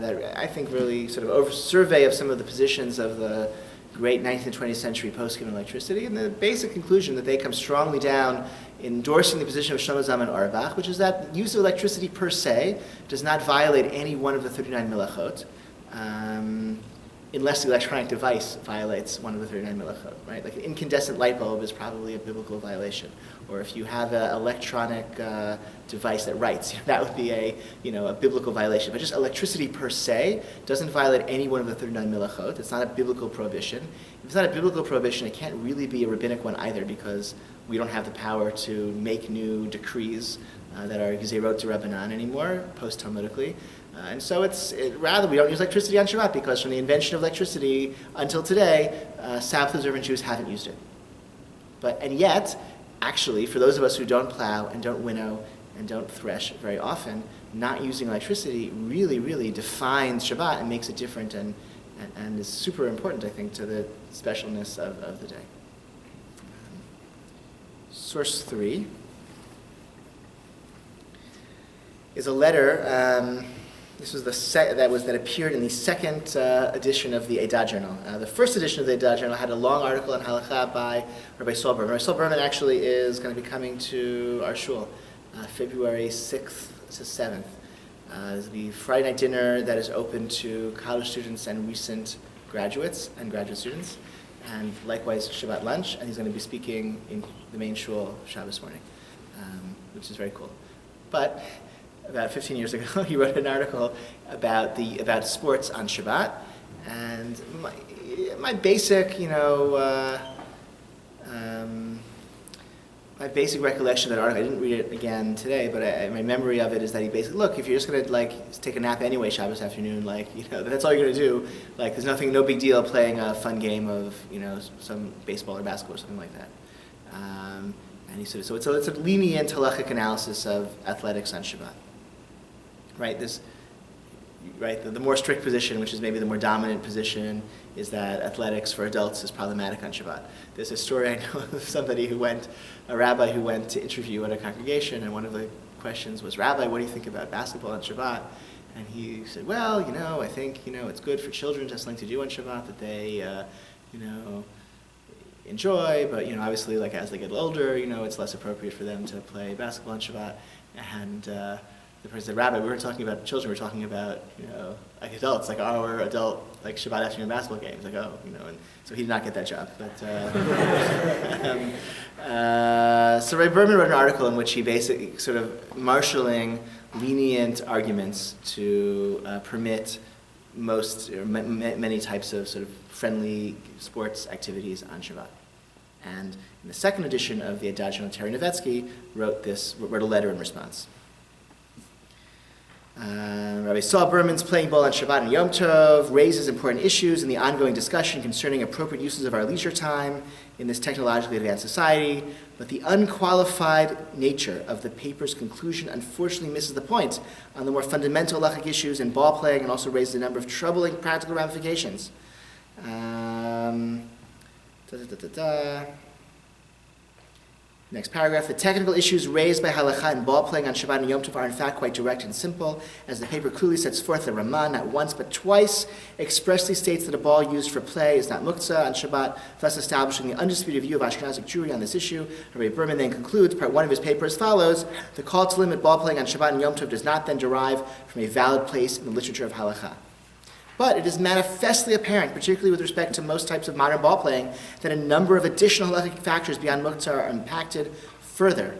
that I think really sort of survey of some of the positions of the great 19th and 20th century poskim on electricity, and the basic conclusion that they come strongly down endorsing the position of Shlomo Zalman Auerbach, which is that use of electricity per se does not violate any one of the 39 melachot, unless the electronic device violates one of the 39 melachot, right? Like an incandescent light bulb is probably a biblical violation. Or if you have an electronic device that writes, that would be a biblical violation. But just electricity per se doesn't violate any one of the 39 melachot. It's not a biblical prohibition. If it's not a biblical prohibition, it can't really be a rabbinic one either, because we don't have the power to make new decrees that are gezerot d'Rabbanan anymore, post-Talmudically. And so rather we don't use electricity on Shabbat, because from the invention of electricity until today, Sabbath-observant Jews haven't used it. And yet, actually, for those of us who don't plow and don't winnow and don't thresh very often, not using electricity really, really defines Shabbat and makes it different and is super important, I think, to the specialness of the day. Source 3 is a letter. This was that appeared in the second edition of the Eidah Journal. The first edition of the Eidah Journal had a long article on halakha by Rabbi Saul Berman. Rabbi Saul Berman actually is going to be coming to our shul February 6th to 7th. There's the Friday night dinner that is open to college students and recent graduates and graduate students, and likewise Shabbat lunch. And he's going to be speaking in the main shul Shabbos morning, which is very cool. But about 15 years ago, he wrote an article about sports on Shabbat, and my basic, my basic recollection of that article, I didn't read it again today, but my memory of it is that he basically, look, if you're just going to take a nap anyway Shabbos afternoon, that's all you're going to do. There's no big deal playing a fun game of, some baseball or basketball or something like that. And he said, so it's a lenient halachic analysis of athletics on Shabbat. Right? The more strict position, which is maybe the more dominant position, is that athletics for adults is problematic on Shabbat. There's a story I know of somebody a rabbi who went to interview at a congregation, and one of the questions was, Rabbi, what do you think about basketball on Shabbat? And he said, well, I think, it's good for children to have something to do on Shabbat that they, enjoy, but, obviously, as they get older, it's less appropriate for them to play basketball on Shabbat. And the person said, Rabbi, we weren't talking about children, we were talking about, adults, our adult, Shabbat afternoon basketball games. And so he did not get that job. But so Rabbi Berman wrote an article in which he basically sort of marshaling lenient arguments to permit many types of sort of friendly sports activities on Shabbat. And in the second edition of the Adagio Terry Novetzky wrote a letter in response. Rabbi Saul Berman's playing ball on Shabbat and Yom Tov raises important issues in the ongoing discussion concerning appropriate uses of our leisure time in this technologically advanced society, but the unqualified nature of the paper's conclusion unfortunately misses the point on the more fundamental halachic issues in ball playing, and also raises a number of troubling practical ramifications. Next paragraph, the technical issues raised by halacha in ball playing on Shabbat and Yom Tov are in fact quite direct and simple, as the paper clearly sets forth. The Ramah, not once but twice, expressly states that a ball used for play is not muktzah on Shabbat, thus establishing the undisputed view of Ashkenazic Jewry on this issue. Rabbi Berman then concludes part 1 of his paper as follows: the call to limit ball playing on Shabbat and Yom Tov does not then derive from a valid place in the literature of halacha. But it is manifestly apparent, particularly with respect to most types of modern ball playing, that a number of additional halachic factors beyond muktzah are impacted further.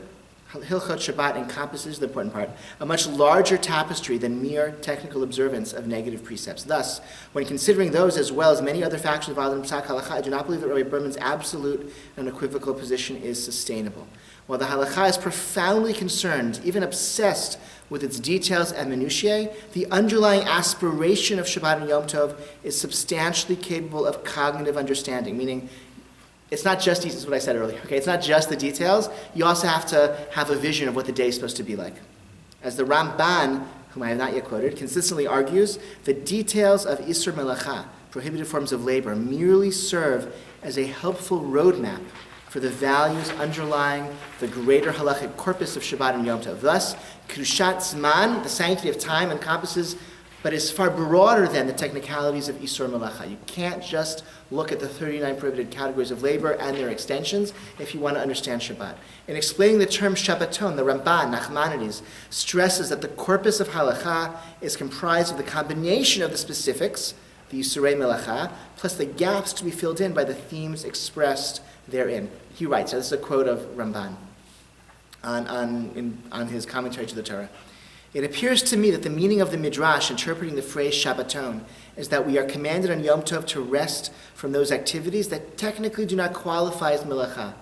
Hilchot Shabbat encompasses, the important part, a much larger tapestry than mere technical observance of negative precepts. Thus, when considering those as well as many other factors involved in Psak Halacha, I do not believe that Rabbi Berman's absolute and unequivocal position is sustainable. While the Halacha is profoundly concerned, even obsessed with its details and minutiae, the underlying aspiration of Shabbat and Yom Tov is substantially capable of cognitive understanding, meaning it's not just, this is what I said earlier, okay? It's not just the details. You also have to have a vision of what the day is supposed to be like. As the Ramban, whom I have not yet quoted, consistently argues, the details of Isur Melacha, prohibited forms of labor, merely serve as a helpful roadmap for the values underlying the greater halachic corpus of Shabbat and Yom Tov. Thus, Kedushat Zman, the sanctity of time, encompasses, but is far broader than the technicalities of Isur Melacha. You can't just look at the 39 prohibited categories of labor and their extensions if you want to understand Shabbat. In explaining the term Shabbaton, the Ramban, Nachmanides, stresses that the corpus of halacha is comprised of the combination of the specifics, the Yisurei Melacha, plus the gaps to be filled in by the themes expressed therein. He writes, this is a quote of Ramban on his commentary to the Torah. It appears to me that the meaning of the Midrash interpreting the phrase Shabbaton is that we are commanded on Yom Tov to rest from those activities that technically do not qualify as melacha.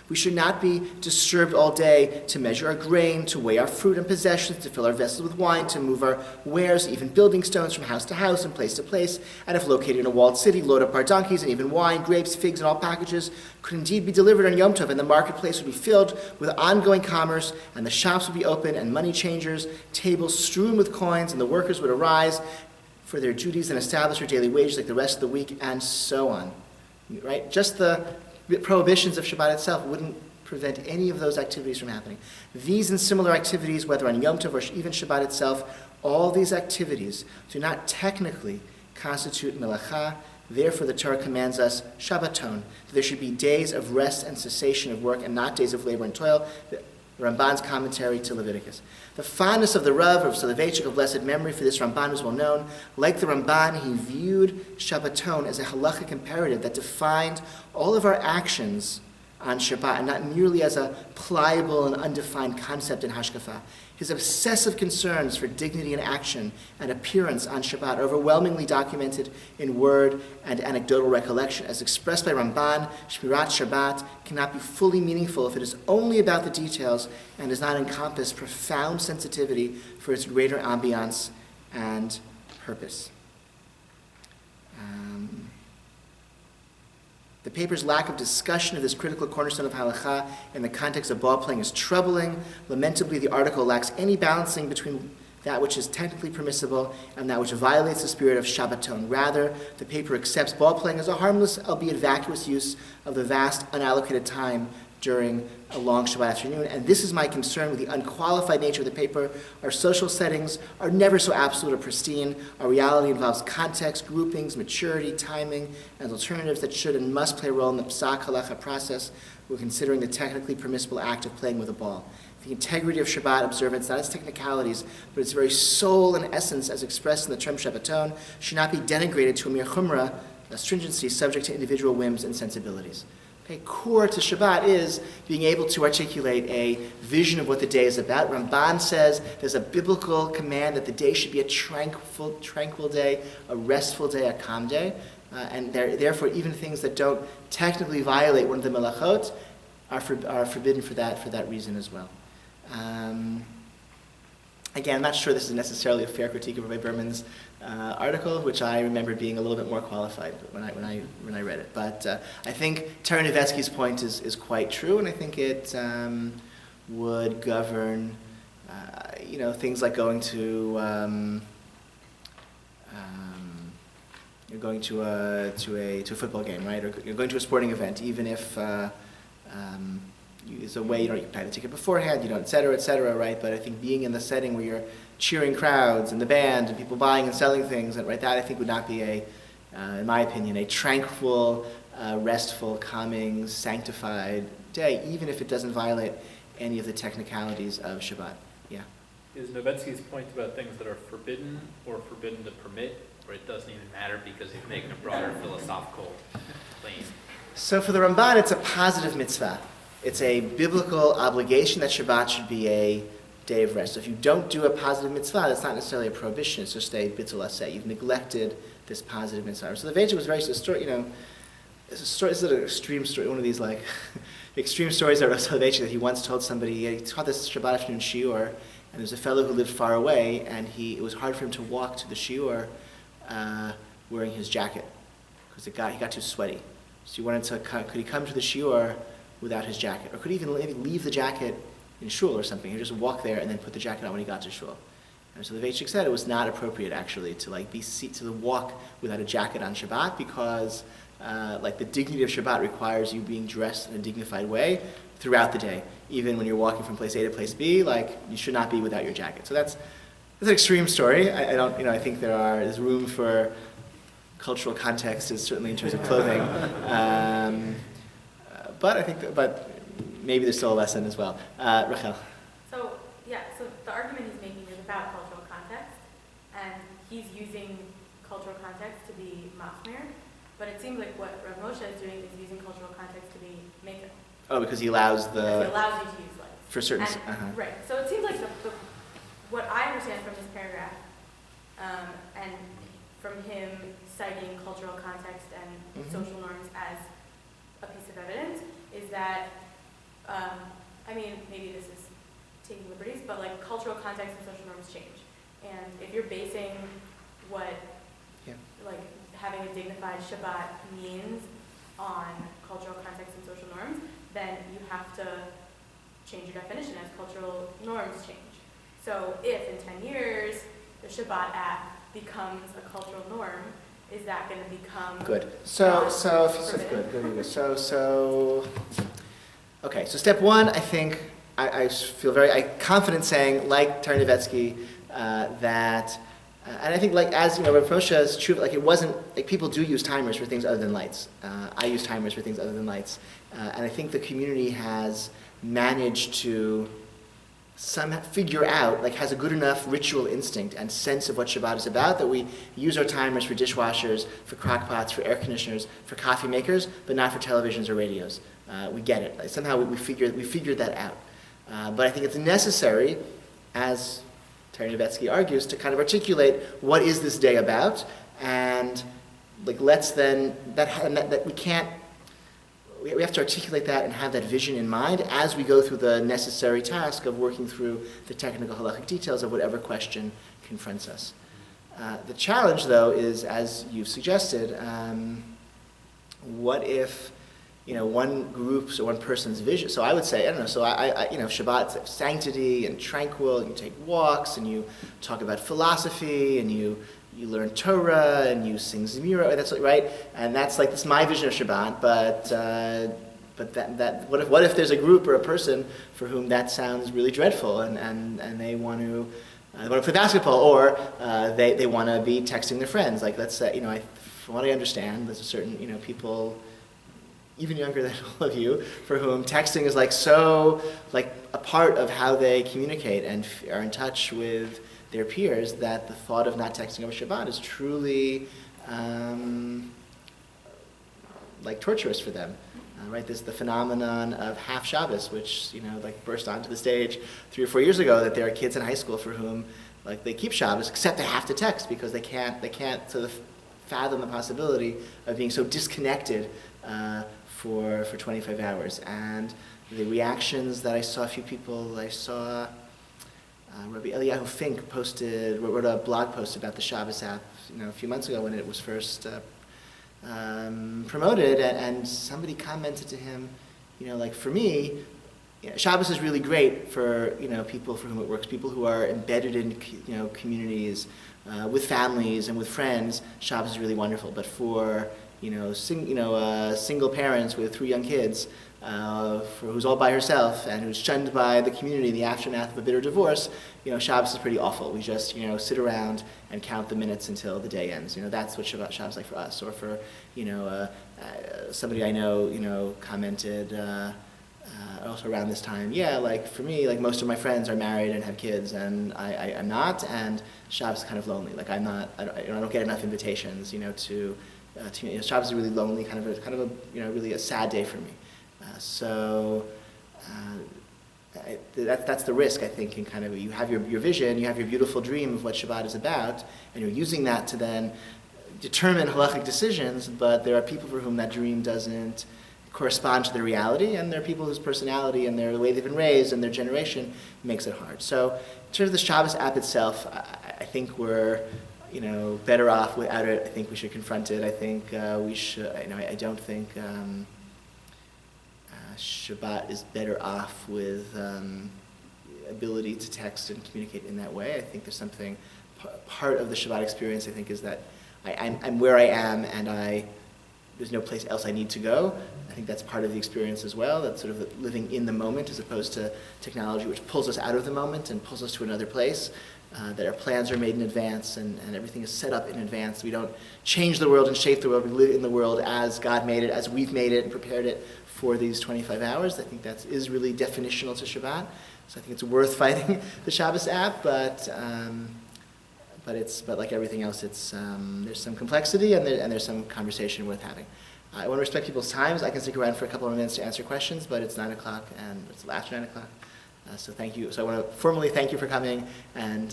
We should not be disturbed all day to measure our grain, to weigh our fruit and possessions, to fill our vessels with wine, to move our wares, even building stones from house to house and place to place, and if located in a walled city, load up our donkeys, and even wine, grapes, figs, and all packages could indeed be delivered on Yom Tov, and the marketplace would be filled with ongoing commerce, and the shops would be open, and money changers, tables strewn with coins, and the workers would arise for their duties and establish their daily wages like the rest of the week, and so on. Right? Just the prohibitions of Shabbat itself wouldn't prevent any of those activities from happening. These and similar activities, whether on Yom Tov or even Shabbat itself, all these activities do not technically constitute melacha. Therefore, the Torah commands us, Shabbaton, that there should be days of rest and cessation of work and not days of labor and toil. The Ramban's commentary to Leviticus. The fondness of the Rav of Soloveitchik of blessed memory for this Ramban is well known. Like the Ramban, he viewed Shabbaton as a halachic imperative that defined all of our actions on Shabbat, and not merely as a pliable and undefined concept in Hashkafa. His obsessive concerns for dignity and action and appearance on Shabbat are overwhelmingly documented in word and anecdotal recollection. As expressed by Ramban, Shmirat Shabbat cannot be fully meaningful if it is only about the details and does not encompass profound sensitivity for its greater ambiance and purpose. The paper's lack of discussion of this critical cornerstone of halacha in the context of ball playing is troubling. Lamentably, the article lacks any balancing between that which is technically permissible and that which violates the spirit of Shabbaton. Rather, the paper accepts ball playing as a harmless, albeit vacuous use of the vast unallocated time during a long Shabbat afternoon. And this is my concern with the unqualified nature of the paper. Our social settings are never so absolute or pristine. Our reality involves context, groupings, maturity, timing, and alternatives that should and must play a role in the psak halacha process when considering the technically permissible act of playing with a ball. The integrity of Shabbat observance, not its technicalities, but its very soul and essence as expressed in the term Shabbaton, should not be denigrated to a mere chumrah, a stringency subject to individual whims and sensibilities. Core to Shabbat is being able to articulate a vision of what the day is about. Ramban says there's a biblical command that the day should be a tranquil day, a restful day, a calm day. And therefore, even things that don't technically violate one of the melachot are forbidden for that reason as well. Again, I'm not sure this is necessarily a fair critique of Rabbi Berman's article, which I remember being a little bit more qualified when I read it. But I think Terry Nevetsky's point is quite true, and I think it would govern, things like going to a football game, right, or going to a sporting event, even if. It's a way, you plan the ticket beforehand, et cetera, right? But I think being in the setting where you're cheering crowds and the band and people buying and selling things, and right, that I think would not be in my opinion, a tranquil, restful, calming, sanctified day, even if it doesn't violate any of the technicalities of Shabbat. Yeah. Is Novetsky's point about things that are forbidden or forbidden to permit, or it doesn't even matter because he's making a broader philosophical claim? So for the Ramban, it's a positive mitzvah. It's a biblical obligation that Shabbat should be a day of rest. So if you don't do a positive mitzvah, that's not necessarily a prohibition. It's just a bittul aseh. You've neglected this positive mitzvah. So the Vejah was very, it's a story, this is an extreme story, one of these extreme stories that Rav Soloveitchik, that he once told somebody. He taught this Shabbat afternoon shiur, and there's a fellow who lived far away, and it was hard for him to walk to the shiur wearing his jacket because he got too sweaty. So he wanted to, could he come to the shiur without his jacket, or could he even maybe leave the jacket in shul or something, or just walk there and then put the jacket on when he got to shul. And so the Vejchik said it was not appropriate actually to walk without a jacket on Shabbat because the dignity of Shabbat requires you being dressed in a dignified way throughout the day, even when you're walking from place A to place B. You should not be without your jacket. So that's an extreme story. I think there's room for cultural context, certainly in terms of clothing. But maybe there's still a lesson as well. Rachel. So the argument he's making is about cultural context, and he's using cultural context to be machmir, but it seems like what Rav Moshe is doing is using cultural context to be maker. Oh, because he allows you to use lights. For certain... Right, so it seems like what I understand from this paragraph, and from him citing cultural context and social norms as a piece of evidence, is that, maybe this is taking liberties, but cultural context and social norms change. And if you're basing what having a dignified Shabbat means on cultural context and social norms, then you have to change your definition as cultural norms change. So if in 10 years the Shabbat act becomes a cultural norm, is that going to become good? So step one, I think I feel very confident saying, like Terry Nevetsky, that, and I think as Rav Moshe is true, it wasn't people do use timers for things other than lights. I use timers for things other than lights, and I think the community has managed to somehow figure out, like has a good enough ritual instinct and sense of what Shabbat is about, that we use our timers for dishwashers, for crock pots, for air conditioners, for coffee makers, but not for televisions or radios. We get it. Like, somehow we figured that out. But I think it's necessary, as Terry Novetzky argues, to kind of articulate what is this day about, and like let's then that we can't. We have to articulate that and have that vision in mind as we go through the necessary task of working through the technical halachic details of whatever question confronts us. The challenge, though, is, as you've suggested, what if, one group's or one person's vision? So I would say, I don't know. So Shabbat, sanctity and tranquil. And you take walks and you talk about philosophy and you learn Torah and you sing Zemira. That's right, and that's my vision of Shabbat. But that what if there's a group or a person for whom that sounds really dreadful and they want to play basketball, or they want to be texting their friends? Like, let's say, from what I understand, there's a certain people even younger than all of you for whom texting is so a part of how they communicate and are in touch with their peers, that the thought of not texting over Shabbat is truly torturous for them. Right, there's the phenomenon of half Shabbos, which burst onto the stage 3 or 4 years ago. That there are kids in high school for whom they keep Shabbos, except they have to text because they can't sort of fathom the possibility of being so disconnected for 25 hours. And the reactions that I saw, Rabbi Eliyahu Fink wrote a blog post about the Shabbos app, a few months ago when it was first promoted, and somebody commented to him, for me, Shabbos is really great for people for whom it works, people who are embedded in communities with families and with friends. Shabbos is really wonderful, but for single parents with 3 young kids, who's all by herself and who's shunned by the community in the aftermath of a bitter divorce, Shabbos is pretty awful. We just, sit around and count the minutes until the day ends. That's what Shabbos is like for us. Or for, somebody I know, commented also around this time, for me, most of my friends are married and have kids, and I'm not, and Shabbos is kind of lonely. I don't get enough invitations, to Shabbos is really lonely, kind of a really a sad day for me. That's the risk, I think, in kind of, you have your vision, you have your beautiful dream of what Shabbat is about, and you're using that to then determine halachic decisions, but there are people for whom that dream doesn't correspond to the reality, and there are people whose personality and the way they've been raised and their generation makes it hard. So in terms of the Shabbos app itself, I think we're better off without it. I think we should confront it. I think we should, I don't think Shabbat is better off with ability to text and communicate in that way. I think there's something, part of the Shabbat experience, I think, is that I'm where I am and there's no place else I need to go. I think that's part of the experience as well, that sort of living in the moment as opposed to technology which pulls us out of the moment and pulls us to another place. That our plans are made in advance and everything is set up in advance. We don't change the world and shape the world. We live in the world as God made it, as we've made it and prepared it for these 25 hours. I think that is really definitional to Shabbat. So I think it's worth fighting the Shabbos app, but like everything else, it's there's some complexity and there's some conversation worth having. I want to respect people's times. I can stick around for a couple of minutes to answer questions, but it's 9 o'clock and it's after 9 o'clock. So thank you. So I want to formally thank you for coming, and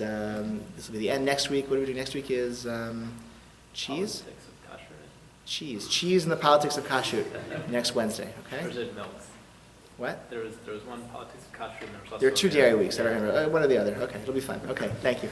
this will be the end. Next week, what do we do next week is cheese? Politics of kashrut. Cheese and the politics of kashrut next Wednesday, okay? Or is it milk? What? There was one politics of kashrut, and there was also There are 2 dairy weeks, I don't remember. One or the other. Okay, it'll be fun. Okay, thank you.